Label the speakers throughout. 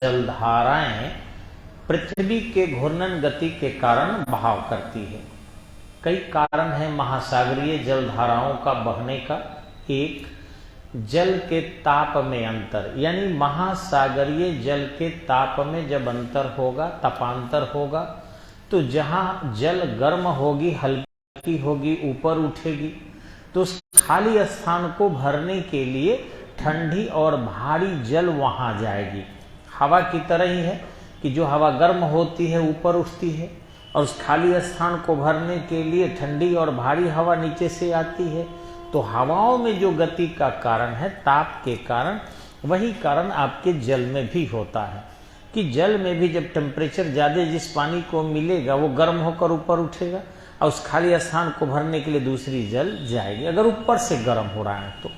Speaker 1: जलधाराएं पृथ्वी के घूर्णन गति के कारण बहाव करती है। कई कारण है महासागरीय जलधाराओं का बहने का। एक, जल के ताप में अंतर, यानी महासागरीय जल के ताप में जब अंतर होगा, तापांतर होगा, तो जहां जल गर्म होगी, हल्की होगी, ऊपर उठेगी, तो उस खाली स्थान को भरने के लिए ठंडी और भारी जल वहां जाएगी। हवा की तरह ही है कि जो हवा गर्म होती है ऊपर उठती है, और उस खाली स्थान को भरने के लिए ठंडी और भारी हवा नीचे से आती है। तो हवाओं में जो गति का कारण है, ताप के कारण, वही कारण आपके जल में भी होता है कि जल में भी जब टेम्परेचर ज़्यादा जिस पानी को मिलेगा वो गर्म होकर ऊपर उठेगा, और उस खाली स्थान को भरने के लिए दूसरी जल जाएगी। अगर ऊपर से गर्म हो रहा है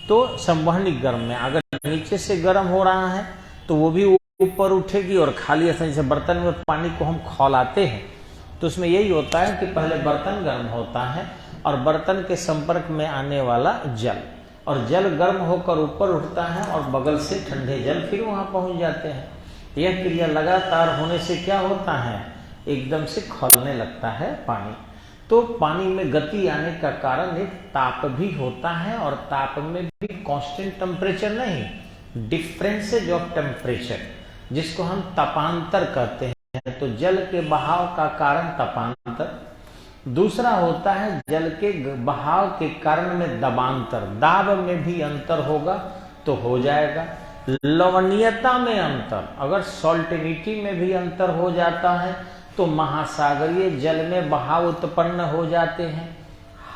Speaker 1: तो संवहनी गर्म में, अगर नीचे से गर्म हो रहा है तो वो भी ऊपर उठेगी, और खाली स्थान, जैसे बर्तन में पानी को हम खौलाते हैं तो उसमें यही होता है कि पहले बर्तन गर्म होता है और बर्तन के संपर्क में आने वाला जल, और जल गर्म होकर ऊपर उठता है और बगल से ठंडे जल फिर वहां पहुंच जाते हैं। यह क्रिया लगातार होने से क्या होता है, एकदम से खौलने लगता है पानी। तो पानी में गति आने का कारण एक ताप भी होता है, और ताप में भी कांस्टेंट टेम्परेचर नहीं, डिफरेंसेज ऑफ टेम्परेचर, जिसको हम तापांतर कहते हैं। तो जल के बहाव का कारण तापांतर। दूसरा होता है जल के बहाव के कारण में दबांतर, दाब में भी अंतर होगा तो हो जाएगा। लवणीयता में अंतर, अगर सॉल्टिनिटी में भी अंतर हो जाता है तो महासागरीय जल में बहाव उत्पन्न हो जाते हैं।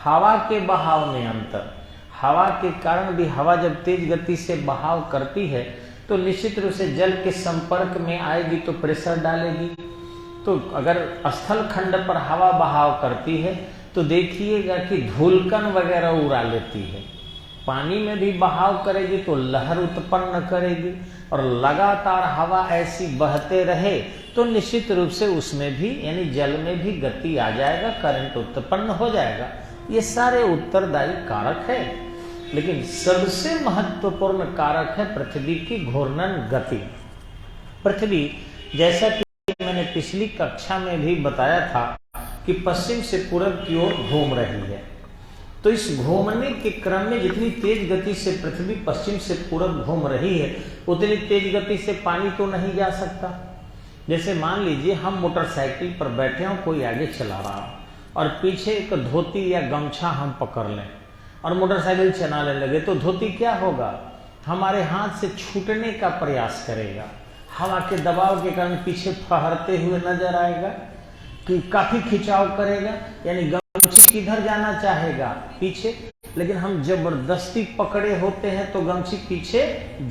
Speaker 1: हवा के बहाव में अंतर, हवा के कारण भी, हवा जब तेज गति से बहाव करती है तो निश्चित रूप से जल के संपर्क में आएगी तो प्रेशर डालेगी। तो अगर स्थल खंड पर हवा बहाव करती है तो देखिएगा कि धूलकण वगैरह उड़ा लेती है। पानी में भी बहाव करेगी तो लहर उत्पन्न करेगी, और लगातार हवा ऐसी बहते रहे तो निश्चित रूप से उसमें भी, यानी जल में भी गति आ जाएगा, करंट उत्पन्न हो जाएगा। ये सारे उत्तरदायी कारक है, लेकिन सबसे महत्वपूर्ण कारक है पृथ्वी की घूर्णन गति। पृथ्वी, जैसा कि मैंने पिछली कक्षा में भी बताया था कि पश्चिम से पूरब की ओर घूम रही है, तो इस घूमने के क्रम में जितनी तेज गति से पृथ्वी पश्चिम से पूरब घूम रही है, उतनी तेज गति से पानी तो नहीं जा सकता। जैसे मान लीजिए हम मोटरसाइकिल पर बैठे हों, कोई आगे चला रहा हो और पीछे एक धोती या गमछा हम पकड़ लें और मोटरसाइकिल चलाने लगे, तो धोती क्या होगा, हमारे हाथ से छूटने का प्रयास करेगा। हवा के दबाव के कारण पीछे फहरते हुए नजर आएगा, कि काफी खिंचाव करेगा, यानी गमछी किधर जाना चाहेगा, पीछे। लेकिन हम जबरदस्ती पकड़े होते हैं तो गमछी पीछे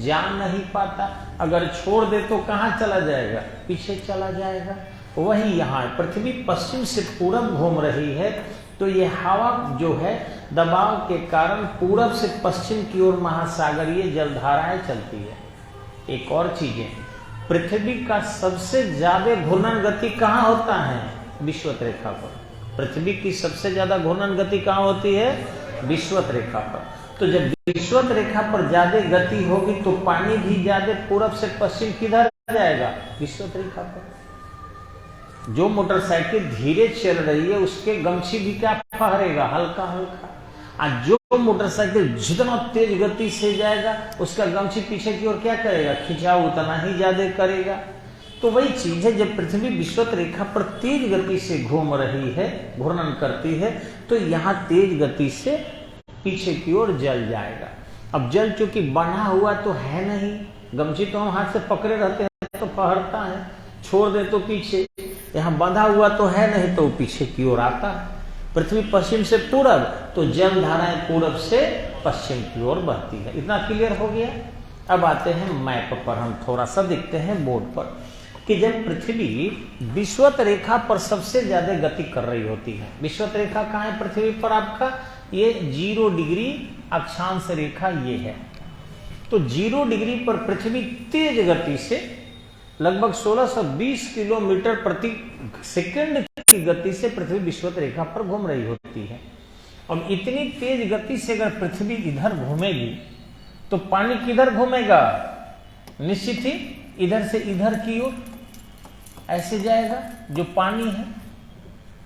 Speaker 1: जा नहीं पाता, अगर छोड़ दे तो कहाँ चला जाएगा, पीछे चला जाएगा। वही यहाँ पृथ्वी पश्चिम से पूरब घूम रही है, तो ये हवा जो है दबाव के कारण पूरब से पश्चिम की ओर महासागरीय जलधाराएं चलती है। एक और चीज है, पृथ्वी का सबसे ज्यादा घूर्णन गति कहाँ होता है, विषुवत रेखा पर। पृथ्वी की सबसे ज्यादा घूर्णन गति कहाँ होती है, विषुवत रेखा पर। तो जब विषुवत रेखा पर ज्यादा गति होगी तो पानी भी ज्यादा पूरब से पश्चिम किधर जाएगा, विषुवत रेखा पर। जो मोटरसाइकिल धीरे चल रही है उसके गमछी भी क्या फहरेगा, हल्का हल्का। आज जो मोटरसाइकिल जितना तेज गति से जाएगा उसका गमछी पीछे की ओर क्या करेगा, खिंचाव उतना ही ज्यादा करेगा। तो वही चीज है, जब पृथ्वी विषुवत रेखा पर तेज गति से घूम रही है, घूर्णन करती है, तो यहाँ तेज गति से पीछे की ओर जल जाएगा। अब जल चूंकि बना हुआ तो है नहीं, गमछी तो हम हाथ से पकड़े रहते हैं तो फहरता है, छोड़ दे तो पीछे, यहाँ बंधा हुआ तो है नहीं तो पीछे की ओर आता है। पृथ्वी पश्चिम से पूरब, तो जल धाराएं पूरब से पश्चिम की ओर बहती है। इतना क्लियर हो गया। अब आते हैं मैप पर, हम थोड़ा सा देखते हैं बोर्ड पर कि जब पृथ्वी विषुवत रेखा पर सबसे ज्यादा गति कर रही होती है। विषुवत रेखा कहाँ है पृथ्वी पर आपका, ये 0 डिग्री अक्षांश रेखा ये है। तो 0 डिग्री पर पृथ्वी तेज गति से लगभग 1620 किलोमीटर प्रति सेकंड की गति से पृथ्वी विषुवत रेखा पर घूम रही होती है। और इतनी तेज गति से अगर पृथ्वी इधर घूमेगी तो पानी किधर घूमेगा, निश्चित ही इधर से इधर की ओर ऐसे जाएगा जो पानी है।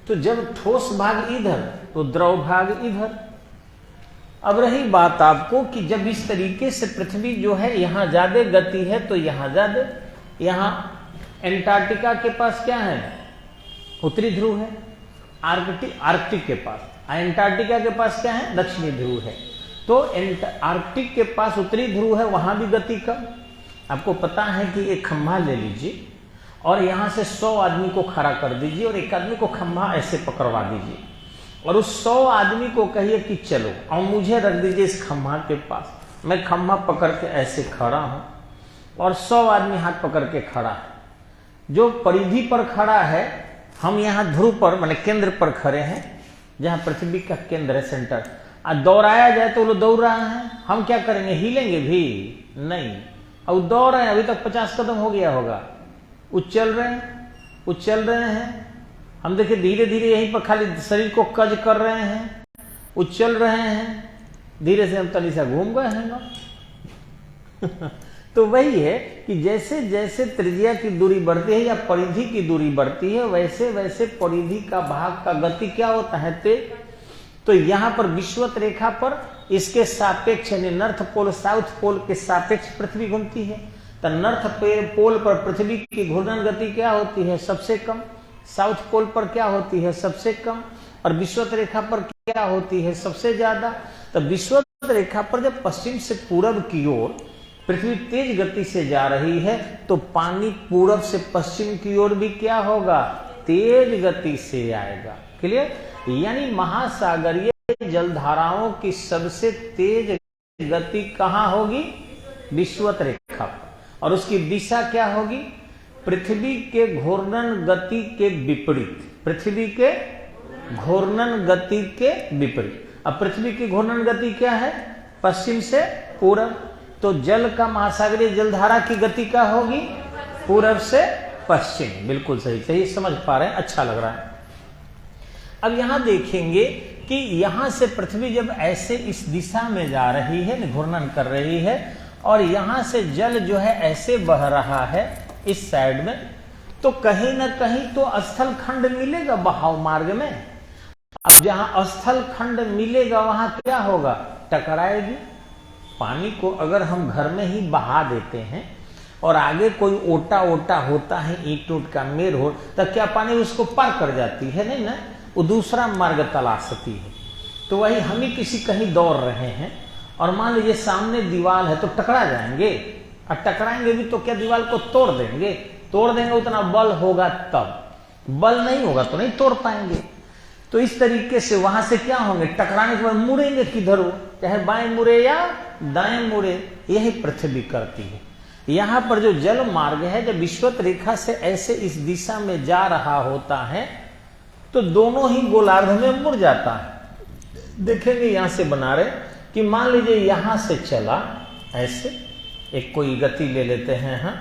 Speaker 1: तो जब ठोस भाग इधर तो द्रव भाग इधर। अब रही बात आपको कि जब इस तरीके से पृथ्वी जो है यहां ज्यादा गति है तो यहां ज्यादा, यहां एंटार्क्टिका के पास क्या है, उत्तरी ध्रुव है, आर्कटिक के पास, एंटार्क्टिका के पास क्या है, दक्षिणी ध्रुव है। तो आर्कटिक के पास उत्तरी ध्रुव है, वहां भी गति कम। आपको पता है कि एक खंभा ले लीजिए और यहां से 100 आदमी को खड़ा कर दीजिए और एक आदमी को खंभा ऐसे पकड़वा दीजिए और उस 100 आदमी को कहिए कि चलो और मुझे रख दीजिए इस खंभा के पास। मैं खंभा पकड़ के ऐसे खड़ा हूं और 100 आदमी हाथ पकड़ के खड़ा है। जो परिधि पर खड़ा है, हम यहां ध्रुव पर माने केंद्र पर खड़े हैं, जहां पृथ्वी का केंद्र है, सेंटर। दौड़ाया जाए तो वो दौड़ रहा है, हम क्या करेंगे, हिलेंगे भी नहीं। अब दौड़ रहे हैं, अभी तक 50 कदम हो गया होगा, उछल रहे हैं। हम देखिए धीरे धीरे यहीं पर खाली शरीर को कज कर रहे हैं, उछल रहे हैं, धीरे से हम तनी सा घूम गए हैं ना। तो वही है कि जैसे जैसे त्रिज्या की दूरी बढ़ती है या परिधि की दूरी बढ़ती है, वैसे वैसे परिधि का भाग का गति क्या होता है, तेज। तो यहां पर विषुवत रेखा पर इसके सापेक्ष यानी नॉर्थ पोल साउथ पोल के सापेक्ष पृथ्वी घूमती है। तो नॉर्थ पोल पर पृथ्वी की घूर्णन गति क्या होती है, सबसे कम। साउथ पोल पर क्या होती है, सबसे कम। और विषुवत रेखा पर क्या होती है, सबसे ज्यादा। तो विषुवत रेखा पर जब पश्चिम से पूरब की ओर पृथ्वी तेज गति से जा रही है तो पानी पूरब से पश्चिम की ओर भी क्या होगा, तेज गति से आएगा। क्लियर। यानी महासागरीय जलधाराओं की सबसे तेज गति कहां होगी, विषुवत रेखा पर। और उसकी दिशा क्या होगी, पृथ्वी के घूर्णन गति के विपरीत। पृथ्वी के घूर्णन गति के विपरीत। अब पृथ्वी की घूर्णन गति क्या है, पश्चिम से पूरब। तो जल का महासागरीय जलधारा की गति क्या होगी, पूरब से पश्चिम। बिल्कुल सही, सही समझ पा रहे हैं, अच्छा लग रहा है। अब यहां देखेंगे कि यहां से पृथ्वी जब ऐसे इस दिशा में जा रही है, घूर्णन कर रही है, और यहां से जल जो है ऐसे बह रहा है इस साइड में, तो कहीं ना कहीं तो स्थल खंड मिलेगा बहाव मार्ग में। अब जहां स्थल खंड मिलेगा वहां क्या होगा, टकराएगी। पानी को अगर हम घर में ही बहा देते हैं और आगे कोई ओटा होता है, ईंट ऊंट का मेर हो, तब क्या पानी उसको पार कर जाती है, नहीं ना, वो दूसरा मार्ग तलाशती है। तो वही हम ही किसी कहीं दौड़ रहे हैं और मान लीजिए सामने दीवार है तो टकरा जाएंगे, और टकराएंगे भी तो क्या दीवार को तोड़ देंगे, उतना बल होगा तब, बल नहीं होगा तो नहीं तोड़ पाएंगे। तो इस तरीके से वहां से क्या होंगे, टकराने के बाद मुड़ेंगे किधर हो, चाहे बाएं मुड़े या दाएं मुड़े, यही पृथ्वी करती है। यहां पर जो जल मार्ग है जब विषुवत रेखा से ऐसे इस दिशा में जा रहा होता है तो दोनों ही गोलार्ध में मुड़ जाता है। देखेंगे यहां से बना रहे कि मान लीजिए यहां से चला ऐसे, एक कोई गति ले लेते हैं, हाँ,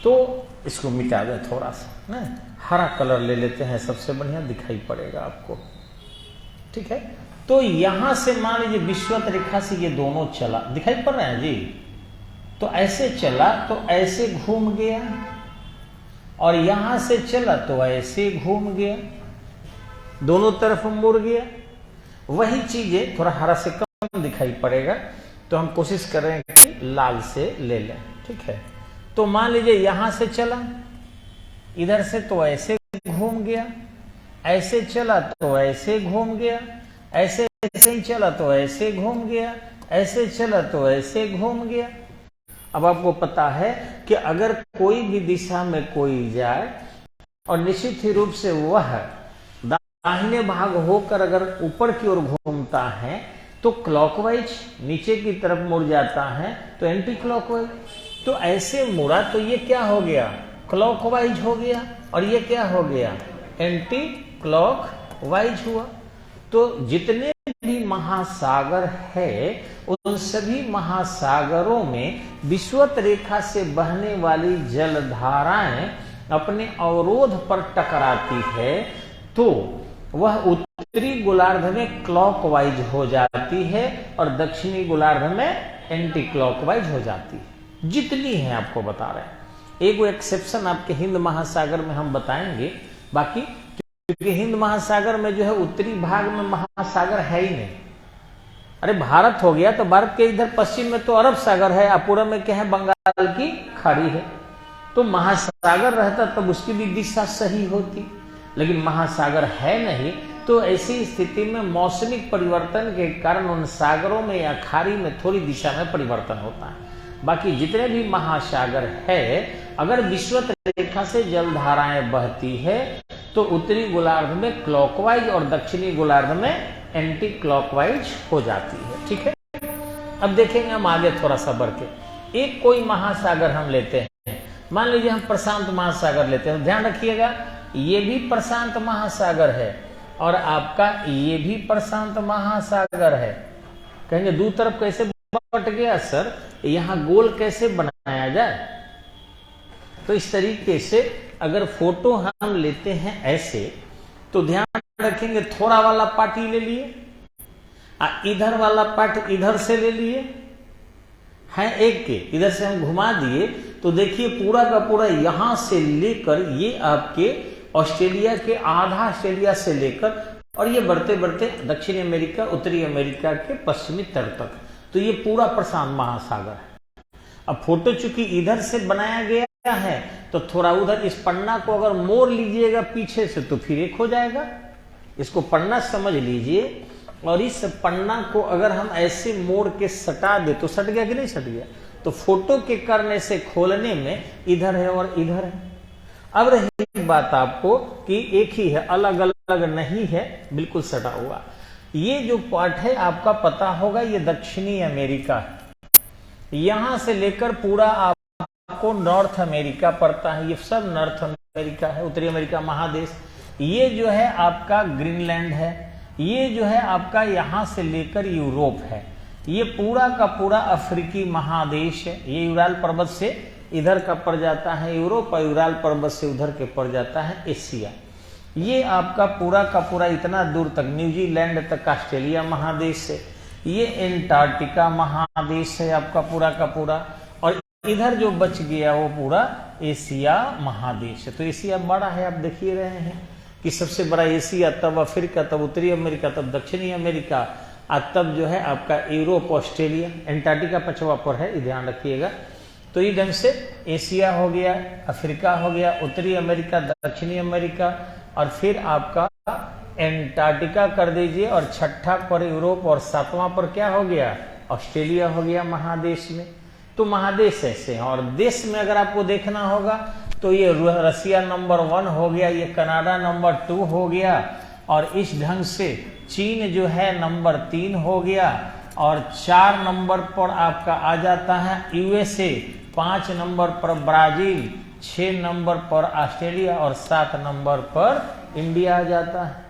Speaker 1: तो इसको मिटा दें थोड़ा सा ना, हरा कलर ले लेते हैं, सबसे बढ़िया दिखाई पड़ेगा आपको, ठीक है। तो यहां से मान लीजिए विषुवत रेखा से ये दोनों चला, दिखाई पड़ रहा है जी। तो ऐसे चला तो ऐसे घूम गया, और यहां से चला तो ऐसे घूम गया, दोनों तरफ मुड़ गया। वही चीजें थोड़ा हरा से कम दिखाई पड़ेगा, तो हम कोशिश कर रहे हैं कि लाल से ले लें, ठीक है। तो मान लीजिए यहां से चला, इधर से तो ऐसे घूम गया, ऐसे चला तो ऐसे घूम गया, ऐसे ही चला तो ऐसे घूम गया, ऐसे चला तो ऐसे घूम गया। अब आपको पता है कि अगर कोई भी दिशा में कोई जाए और निश्चित ही रूप से वह दाहिने भाग होकर अगर ऊपर की ओर घूमता है तो क्लॉकवाइज नीचे की तरफ मुड़ जाता है, तो एंटी क्लॉकवाइज। तो ऐसे मुड़ा तो ये क्या हो गया, क्लॉकवाइज हो गया, और ये क्या हो गया, एंटी क्लॉकवाइज हुआ। तो जितने भी महासागर है उन सभी महासागरों में विषुवत रेखा से बहने वाली जलधाराएं अपने अवरोध पर टकराती है, तो वह उत्तरी गोलार्ध में क्लॉकवाइज हो जाती है और दक्षिणी गोलार्ध में एंटी क्लॉकवाइज हो जाती है। जितनी है आपको बता रहे हैं। एक वो एक्सेप्शन आपके हिंद महासागर में हम बताएंगे, बाकी क्योंकि हिंद महासागर में जो है उत्तरी भाग में महासागर है ही नहीं। अरे भारत हो गया तो भारत के इधर पश्चिम में तो अरब सागर है, पूर्व में क्या है, बंगाल की खाड़ी है। तो महासागर रहता तब उसकी भी दिशा सही होती, लेकिन महासागर है नहीं। तो ऐसी स्थिति में मौसमिक परिवर्तन के कारण उन सागरों में या खाड़ी में थोड़ी दिशा में परिवर्तन होता है। बाकी जितने भी महासागर है, अगर विषुवत रेखा से जलधाराएं बहती है तो उत्तरी गोलार्ध में क्लॉकवाइज और दक्षिणी गोलार्ध में एंटी क्लॉकवाइज हो जाती है। ठीक है, अब देखेंगे हम आगे थोड़ा सा बढ़ के। एक कोई महासागर हम लेते हैं, मान लीजिए हम प्रशांत महासागर लेते हैं। ध्यान रखिएगा, ये भी प्रशांत महासागर है और आपका ये भी प्रशांत महासागर है। कहेंगे दो तरफ कैसे बट गया सर, यहां गोल कैसे बनाया जाए? तो इस तरीके से अगर फोटो हम लेते हैं ऐसे, तो ध्यान रखेंगे थोड़ा वाला पार्ट ले लिए, इधर वाला पार्ट इधर से ले लिए है, एक के इधर से हम घुमा दिए तो देखिए पूरा का पूरा यहां से लेकर ये आपके ऑस्ट्रेलिया के आधा ऑस्ट्रेलिया से लेकर और ये बढ़ते बढ़ते दक्षिणी अमेरिका, उत्तरी अमेरिका के पश्चिमी तट तक, तो ये पूरा प्रशांत महासागर है। अब फोटो चूंकि इधर से बनाया गया है तो थोड़ा उधर इस पन्ना को अगर मोड़ लीजिएगा पीछे से तो फिर एक हो जाएगा। इसको पन्ना समझ लीजिए, और इस पन्ना को अगर हम ऐसे मोड़ के सटा दे तो सट गया कि नहीं सट गया? तो फोटो के करने से खोलने में इधर है और इधर है। अब रही बात आपको कि एक ही है, अलग अलग नहीं है, बिल्कुल सटा हुआ। ये जो पार्ट है आपका पता होगा, ये दक्षिणी अमेरिका है। यहां से लेकर पूरा आपको नॉर्थ अमेरिका पड़ता है, ये सब नॉर्थ अमेरिका है, उत्तरी अमेरिका महादेश। ये जो है आपका ग्रीनलैंड है, ये जो है आपका यहां से लेकर यूरोप है, ये पूरा का पूरा अफ्रीकी महादेश है। ये यूराल पर्वत से इधर का पड़ जाता है यूरोप, और यूराल पर्वत से उधर के पड़ जाता है एशिया। ये आपका पूरा का पूरा इतना दूर तक न्यूजीलैंड तक ऑस्ट्रेलिया महादेश है। ये एंटार्क्टिका महादेश है आपका पूरा का पूरा, और इधर जो बच गया वो पूरा एशिया महादेश है। तो एशिया बड़ा है, आप देखिए रहे हैं कि सबसे बड़ा एशिया, तब अफ्रीका, तब उत्तरी अमेरिका, तब दक्षिणी अमेरिका, और तब जो है आपका यूरोप, ऑस्ट्रेलिया, एंटार्क्टिका पछवा पर है, ध्यान रखिएगा। तो ये ढंग से एशिया हो गया, अफ्रीका हो गया, उत्तरी अमेरिका, दक्षिणी अमेरिका, और फिर आपका एंटार्क्टिका कर दीजिए, और छठा पर यूरोप, और सातवां पर क्या हो गया, ऑस्ट्रेलिया हो गया महादेश में। तो महादेश ऐसे हैं। और देश में अगर आपको देखना होगा तो ये रसिया नंबर 1 हो गया, ये कनाडा नंबर 2 हो गया, और इस ढंग से चीन जो है नंबर 3 हो गया, और 4 नंबर पर आपका आ जाता है यूएसए, 5 नंबर पर ब्राजील, 6 नंबर पर ऑस्ट्रेलिया, और 7 नंबर पर इंडिया आ जाता है।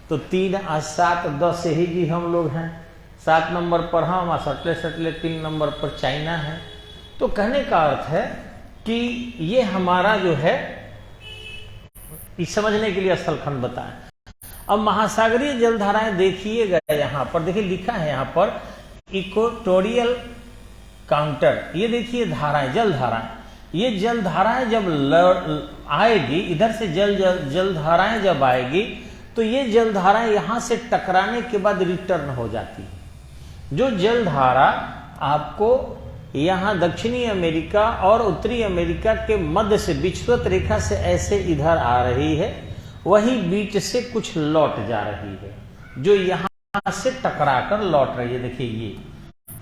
Speaker 1: तो 3 और 7 10 ही जी हम लोग हैं। 7 नंबर पर हम, और सटले सटले 3 नंबर पर चाइना है। तो कहने का अर्थ है कि ये हमारा जो है, इस समझने के लिए स्थलखंड बताएं। अब महासागरीय जलधाराएं देखिएगा, यहां पर देखिए लिखा है यहाँ पर इक्वेटोरियल काउंटर। ये देखिए धाराएं, जलधाराएं, ये जलधाराएं जब आएगी इधर से जलधाराएं जब आएगी तो ये जलधाराएं यहां से टकराने के बाद रिटर्न हो जाती है। जो जलधारा आपको यहां दक्षिणी अमेरिका और उत्तरी अमेरिका के मध्य से विषुवत रेखा से ऐसे इधर आ रही है, वही बीच से कुछ लौट जा रही है, जो यहां से टकरा कर लौट रही है। देखिए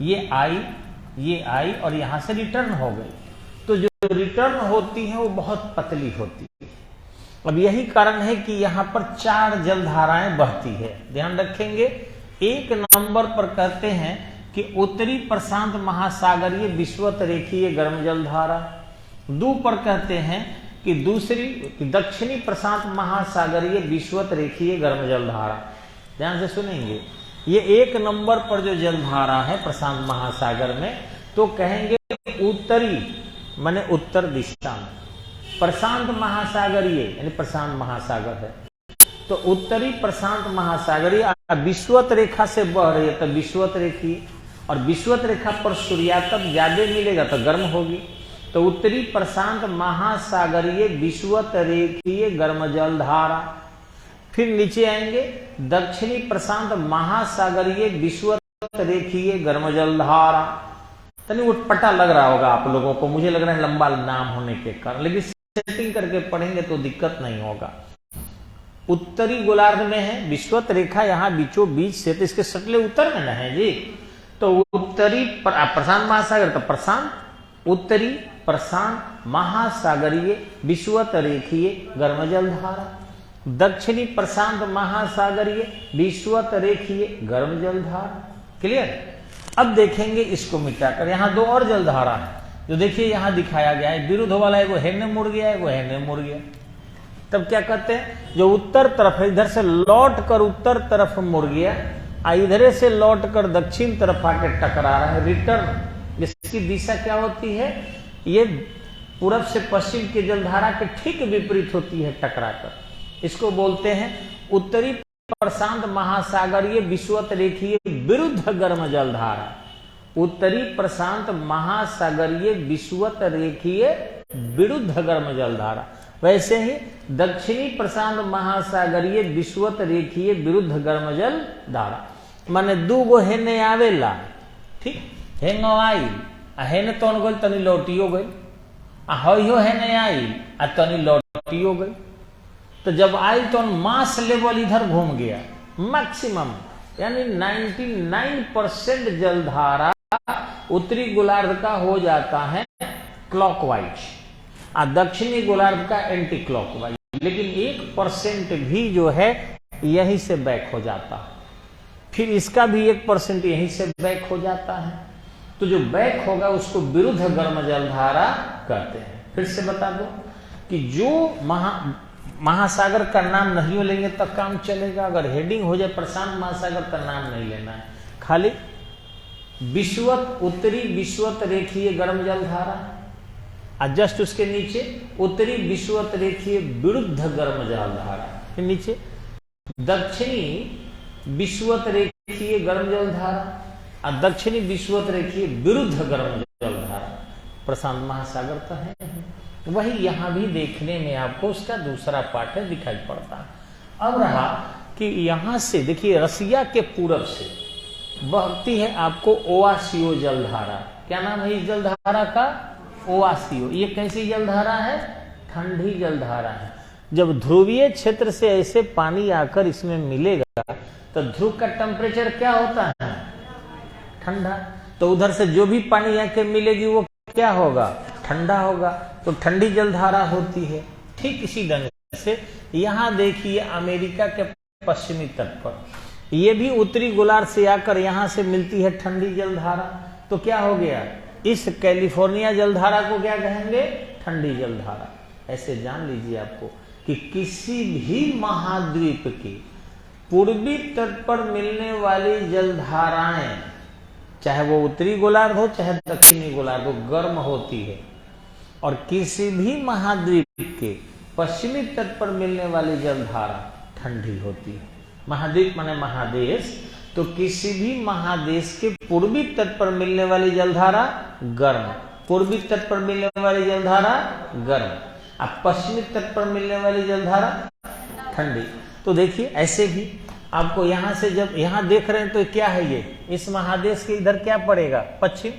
Speaker 1: ये आई और यहां से रिटर्न हो गई। तो जो रिटर्न होती है वो बहुत पतली होती है। अब यही कारण है कि यहां पर 4 जलधाराएं बहती है। ध्यान रखेंगे, 1 नंबर पर कहते हैं कि उत्तरी प्रशांत महासागरीय विषुवत रेखीय गर्म जलधारा। 2 पर कहते हैं कि दक्षिणी प्रशांत महासागरीय विषुवत रेखीय गर्म जलधारा। ध्यान से सुनेंगे, ये 1 नंबर पर जो जलधारा है प्रशांत महासागर में, तो कहेंगे उत्तरी माने उत्तर दिशा में, प्रशांत महासागरीय यानी प्रशांत महासागर है, तो उत्तरी प्रशांत महासागरीय विषुवत रेखा से बह रही है तो विषुवत रेखीय, और विषुवत रेखा पर सूर्यातप ज्यादा मिलेगा तो गर्म होगी। तो उत्तरी प्रशांत महासागरीय विषुवत रेखीय गर्म जल धारा। फिर नीचे आएंगे, दक्षिणी प्रशांत महासागरीय विषुवत रेखीय गर्म जल धारा। तनी उटपटा लग रहा होगा आप लोगों को, मुझे लग रहा है लंबा नाम होने के कारण, लेकिन सेटिंग करके पढ़ेंगे तो दिक्कत नहीं होगा। उत्तरी गोलार्ध में है विषुवत रेखा, यहां बीचों बीच से, तो इसके सटले उत्तर में न है जी। तो उत्तरी प्रशांत महासागर, तो प्रशांत, उत्तरी प्रशांत महासागरीय विषुवत रेखीय गर्म जल धारा, दक्षिणी प्रशांत महासागरीय विषुवत रेखीय गर्म जल धारा। क्लियर? अब देखेंगे इसको मिटाकर, यहां दो और जल धारा है जो देखिए यहां दिखाया गया है, विरुद्ध वाला है, वो हेने मुड़ गया है, वो हेने मुड़ गया। तब क्या कहते हैं, जो उत्तर तरफ है इधर से लौट कर उत्तर तरफ मुड़ गया, इधर से लौट कर दक्षिण तरफ आके टकरा रहा है, रिटर्न। इसकी दिशा क्या होती है, ये पूरब से पश्चिम की जलधारा के ठीक विपरीत होती है टकराकर। इसको बोलते हैं उत्तरी प्रशांत महासागरीय विषुवत रेखीय विरुद्ध गर्म जलधारा। उत्तरी प्रशांत महासागरीय विषुवत रेखीय विरुद्ध गर्म जलधारा। वैसे ही दक्षिणी प्रशांत महासागरीय विषुवत रेखीय विरुद्ध गर्म जल धारा। माने दू गो हेने आवेला, ठीक, हेंगो आई आ हेने तोन गई तनी लौटियो गई, आ हयो हेने आई आ तनी लौटियो गई। तो जब आई तो मास लेवल इधर घूम गया, मैक्सिमम यानी 99% जलधारा उत्तरी गोलार्ध का हो जाता है क्लॉकवाइज, और दक्षिणी गोलार्ध का एंटी क्लॉकवाइज, लेकिन 1% भी जो है यहीं से बैक हो जाता है, फिर इसका भी 1% यहीं से बैक हो जाता है। तो जो बैक होगा उसको विरुद्ध गर्म जलधारा कहते हैं। फिर से बता दो कि जो महासागर का नाम नहीं लेंगे तब काम चलेगा। अगर हेडिंग हो जाए प्रशांत महासागर का नाम नहीं लेना है, खाली विषुवत, उत्तरी विषुवत रेखीय गर्म जलधारा, और जस्ट उसके नीचे उत्तरी विषुवत रेखीय विरुद्ध गर्म जलधारा, फिर नीचे दक्षिणी विषुवत रेखीय गर्म जलधारा और दक्षिणी विषुवत रेखीय विरुद्ध गर्म जलधारा। प्रशांत महासागर तो है, वही यहां भी देखने में आपको उसका दूसरा पार्ट है दिखाई पड़ता है। अब रहा कि यहां से देखिए रसिया के पूरब से बहती है आपको ओआसियो जलधारा। क्या नाम है इस जलधारा का? ओआसियो। ये कैसी जलधारा है? ठंडी जलधारा है। जब ध्रुवीय क्षेत्र से ऐसे पानी आकर इसमें मिलेगा तो ध्रुव का टेम्परेचर क्या होता है? ठंडा। तो उधर से जो भी पानी आके मिलेगी वो क्या होगा? ठंडा होगा, तो ठंडी जलधारा होती है। ठीक इसी ढंग से यहां देखिए अमेरिका के पश्चिमी तट पर ये भी उत्तरी गोलार्ध से आकर यहां से मिलती है ठंडी जलधारा। तो क्या हो गया? इस कैलिफोर्निया जलधारा को क्या कहेंगे? ठंडी जलधारा। ऐसे जान लीजिए आपको कि किसी भी महाद्वीप के पूर्वी तट पर मिलने वाली जलधाराएं, चाहे वो उत्तरी गोलार्ध हो चाहे दक्षिणी गोलार्ध हो, गर्म होती है, और किसी भी महाद्वीप के पश्चिमी तट पर मिलने वाली जलधारा ठंडी होती है। महाद्वीप माने महादेश, तो किसी भी महादेश के पूर्वी तट पर मिलने वाली जलधारा गर्म, पूर्वी तट पर मिलने वाली जलधारा गर्म, और पश्चिमी तट पर मिलने वाली जलधारा ठंडी। तो देखिए ऐसे भी आपको यहां से जब यहां देख रहे हैं तो क्या है ये? इस महादेश के इधर क्या पड़ेगा? पश्चिम।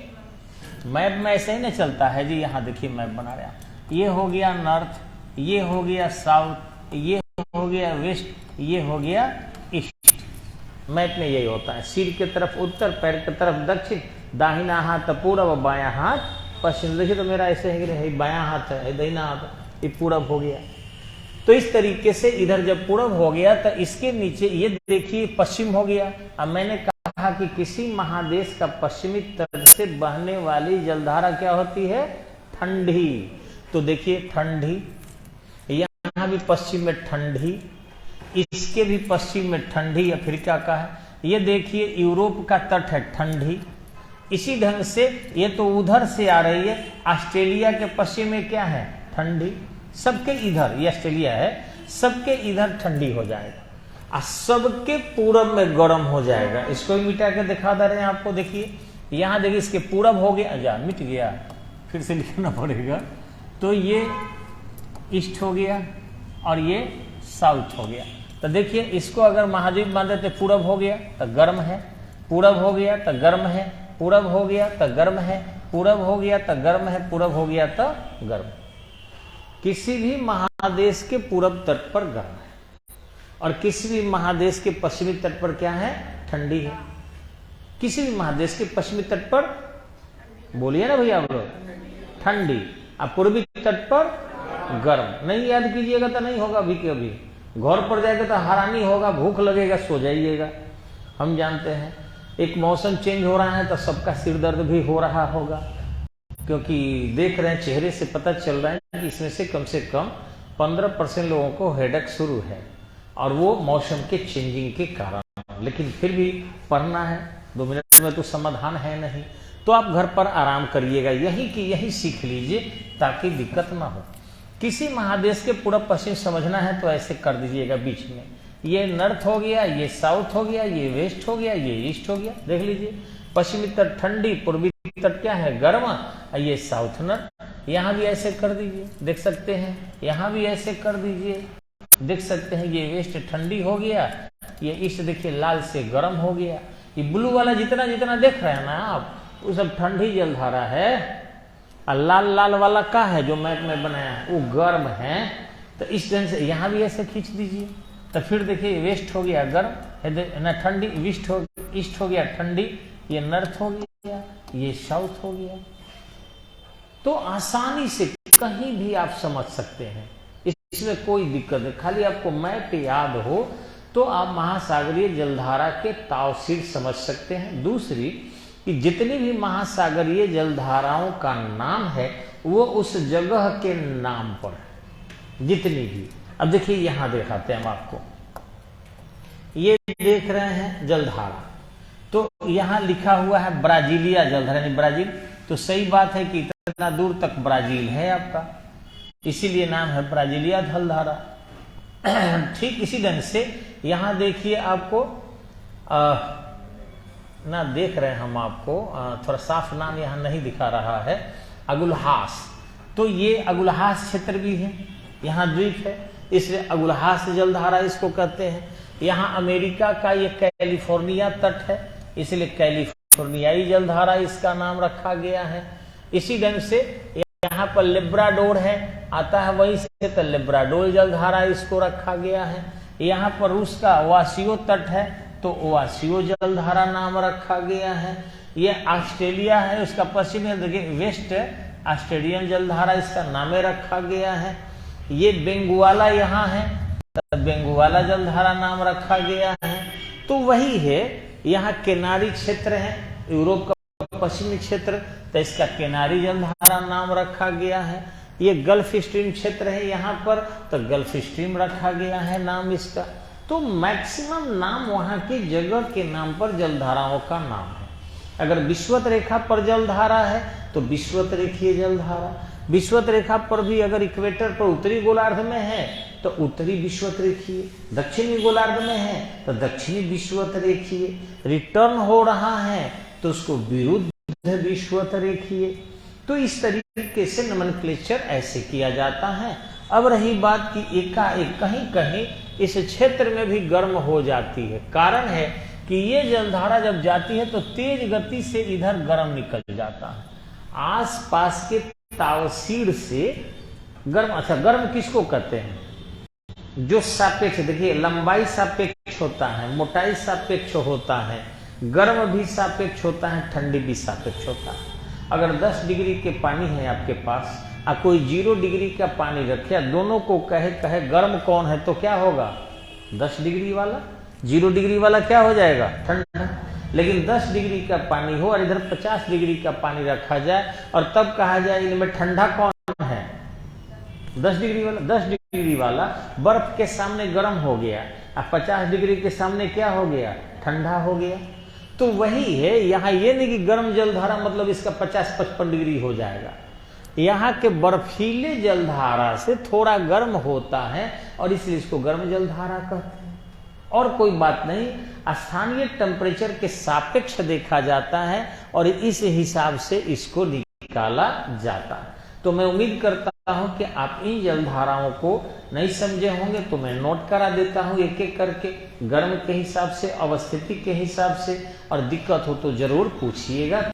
Speaker 1: मैप में ऐसे ही नहीं चलता है जी। यहाँ देखिए मैप बना रहा, ये हो गया नॉर्थ, ये हो गया साउथ, ये हो गया वेस्ट, ये हो गया ईस्ट। मैप में यही होता है। सिर के तरफ उत्तर, पैर की तरफ दक्षिण, दाहिना हाथ पूरब, बायां हाथ पश्चिम। देखिए तो मेरा ऐसे है कि बायां हाथ है, दाहिना हाथ, ये पूरब हो गया। तो इस तरीके से इधर जब पूरब हो गया तो इसके नीचे ये देखिए पश्चिम हो गया। अब मैंने कहा कि किसी महादेश का पश्चिमी तट से बहने वाली जलधारा क्या होती है? ठंडी। तो देखिए ठंडी, यहाँ भी पश्चिम में ठंडी, इसके भी पश्चिम में ठंडी, अफ्रीका का है। ये देखिए यूरोप का तट है ठंडी। इसी ढंग से ये तो उधर से आ रही है, ऑस्ट्रेलिया के पश्चिम में क्या है? ठंडी। सबके इधर, ये ऑस्ट्रेलिया है, सबके इधर ठंडी हो जाएगा और सबके पूरब में गर्म हो जाएगा। इसको भी मिटा के दिखा दे रहे हैं आपको। देखिए यहाँ देखिए इसके पूरब हो गया, जा मिट गया, फिर से लिखना पड़ेगा। तो ये ईस्ट हो गया और ये साउथ हो गया। तो देखिए इसको अगर महाद्वीप मान देते, पूरब हो गया तो गर्म है, पूरब हो गया तो गर्म है, पूरब हो गया तो गर्म है, पूरब हो गया तो गर्म है, पूरब हो गया तो गर्म। किसी भी महादेश के पूरब तट पर गर्म है और किसी भी महादेश के पश्चिमी तट पर क्या है, ठंडी है। किसी भी महादेश के पश्चिमी तट पर, बोलिए ना भैया आप लोग, ठंडी, और पूर्वी तट पर गर्म। नहीं याद कीजिएगा तो नहीं होगा, अभी के अभी घर पर जाएगा तो हैरानी होगा, भूख लगेगा, सो जाइएगा। हम जानते हैं एक मौसम चेंज हो रहा है तो सबका सिर दर्द भी हो रहा होगा, क्योंकि देख रहे हैं चेहरे से पता चल रहा है कि इसमें से कम 15% लोगों को हेडेक शुरू है, और वो मौसम के चेंजिंग के कारण। लेकिन फिर भी पढ़ना है, 2 मिनट में तो समाधान है नहीं, तो आप घर पर आराम करिएगा, यही की यही सीख लीजिए ताकि दिक्कत ना हो। किसी महादेश के पूर्व पश्चिम समझना है तो ऐसे कर दीजिएगा, बीच में ये नॉर्थ हो गया, ये साउथ हो गया, ये वेस्ट हो गया, ये ईस्ट हो गया। देख लीजिए, पश्चिमी तट ठंडी, पूर्वी तट क्या है, गर्म, ये साउथ नॉर्थ। यहाँ भी ऐसे कर दीजिए, देख सकते हैं, यहाँ भी ऐसे कर दीजिए, देख सकते हैं। ये वेस्ट ठंडी हो गया, ये ईस्ट देखिए लाल से गर्म हो गया। ये ब्लू वाला जितना जितना देख रहे हैं ना आप, वो सब ठंडी जलधारा है, और लाल लाल वाला का है जो मैप में बनाया है वो गर्म है। तो इस ढंग से यहाँ भी ऐसे खींच दीजिए, तो फिर देखिए वेस्ट हो गया गर्म ना, ठंडी, ईस्ट हो गया ठंडी, ये नॉर्थ हो गया, ये साउथ हो गया। तो आसानी से कहीं भी आप समझ सकते हैं, इसमें कोई दिक्कत नहीं। खाली आपको मैप याद हो तो आप महासागरीय जलधारा के तावसीर समझ सकते हैं। दूसरी कि जितनी भी महासागरीय जलधाराओं का नाम है वो उस जगह के नाम पर है, जितनी भी। अब देखिए यहां दिखाते हैं हम आपको, ये देख रहे हैं जलधारा, तो यहां लिखा हुआ है ब्राजीलिया जलधारा, यानी ब्राजील। तो सही बात है कि इतना दूर तक ब्राजील है आपका, इसीलिए नाम है ब्राजीलिया जलधारा। ठीक इसी ढंग से यहां देखिए आपको ना देख रहे हैं हम आपको, थोड़ा साफ नाम यहाँ नहीं दिखा रहा है, अगुलहास। तो ये अगुलहास क्षेत्र भी है, यहाँ द्वीप है, इसलिए अगुलहास जलधारा इसको कहते हैं। यहाँ अमेरिका का ये कैलिफोर्निया तट है, इसलिए कैलिफोर्नियाई जलधारा इसका नाम रखा गया है। इसी ढंग से यहाँ पर लेब्राडोर है, आता है वहीं से, तो लेब्राडोर जलधारा इसको रखा गया है। यहाँ पर रूस का वासियो तट है, तो वासियो जलधारा नाम रखा गया है। ये ऑस्ट्रेलिया है, उसका पश्चिमी देखिए वेस्ट ऑस्ट्रेलियन जलधारा इसका नामे रखा गया है। ये बेंगुआला यहाँ है, तो बेंगुआला जलधारा नाम रखा गया है। तो वही है, यहाँ किनारी क्षेत्र है, यूरोप का पश्चिमी क्षेत्र, तो इसका किनारी जलधारा नाम रखा गया है। ये गल्फ स्ट्रीम क्षेत्र है यहाँ पर, तो गल्फ स्ट्रीम रखा गया है नाम इसका। तो मैक्सिमम नाम वहां की जगह के नाम पर जलधाराओं का नाम है। अगर विषुवत रेखा पर जलधारा है तो विषुवत रेखीय जलधारा, विषुवत रेखा पर भी अगर इक्वेटर पर उत्तरी गोलार्ध में है तो उत्तरी विषुवत रेखीय, दक्षिणी गोलार्ध में है तो दक्षिणी विषुवत रेखीय, रिटर्न हो रहा है तो उसको विरुद्ध विषुवत रेखीय। तो इस तरीके से नोमेनक्लेचर ऐसे किया जाता है। अब रही बात कि एकाएक कहीं कहीं इस क्षेत्र में भी गर्म हो जाती है, कारण है कि ये जलधारा जब जाती है तो तेज गति से इधर गर्म निकल जाता है, आसपास के तावसीर से गर्म। अच्छा, गर्म किसको कहते हैं? जो सापेक्ष, देखिए लंबाई सापेक्ष होता है, मोटाई सापेक्ष होता है, गर्म भी सापेक्ष होता है, ठंडी भी सापेक्ष होता है। अगर 10 डिग्री के पानी है आपके पास और कोई 0 डिग्री का पानी रखे, दोनों को कहे गर्म कौन है, तो क्या होगा? 10 डिग्री वाला। 0 डिग्री वाला क्या हो जाएगा? ठंडा। लेकिन 10 डिग्री का पानी हो और इधर 50 डिग्री का पानी रखा जाए और तब कहा जाए इनमें ठंडा कौन है? 10 डिग्री वाला। 10 डिग्री वाला बर्फ के सामने गर्म हो गया और 50 डिग्री के सामने क्या हो गया? ठंडा हो गया। तो वही है यहाँ, ये नहीं कि गर्म जलधारा मतलब इसका 50-55 डिग्री हो जाएगा। यहाँ के बर्फीले जलधारा से थोड़ा गर्म होता है और इसलिए इसको गर्म जलधारा कहते हैं, और कोई बात नहीं। स्थानीय टेम्परेचर के सापेक्ष देखा जाता है और इस हिसाब से इसको निकाला जाता है। तो मैं उम्मीद करता हूं कि आप इन जलधाराओं को नहीं समझे होंगे, तो मैं नोट करा देता हूं एक एक करके, गर्म के हिसाब से, अवस्थिति के हिसाब से, और दिक्कत हो तो जरूर पूछिएगा।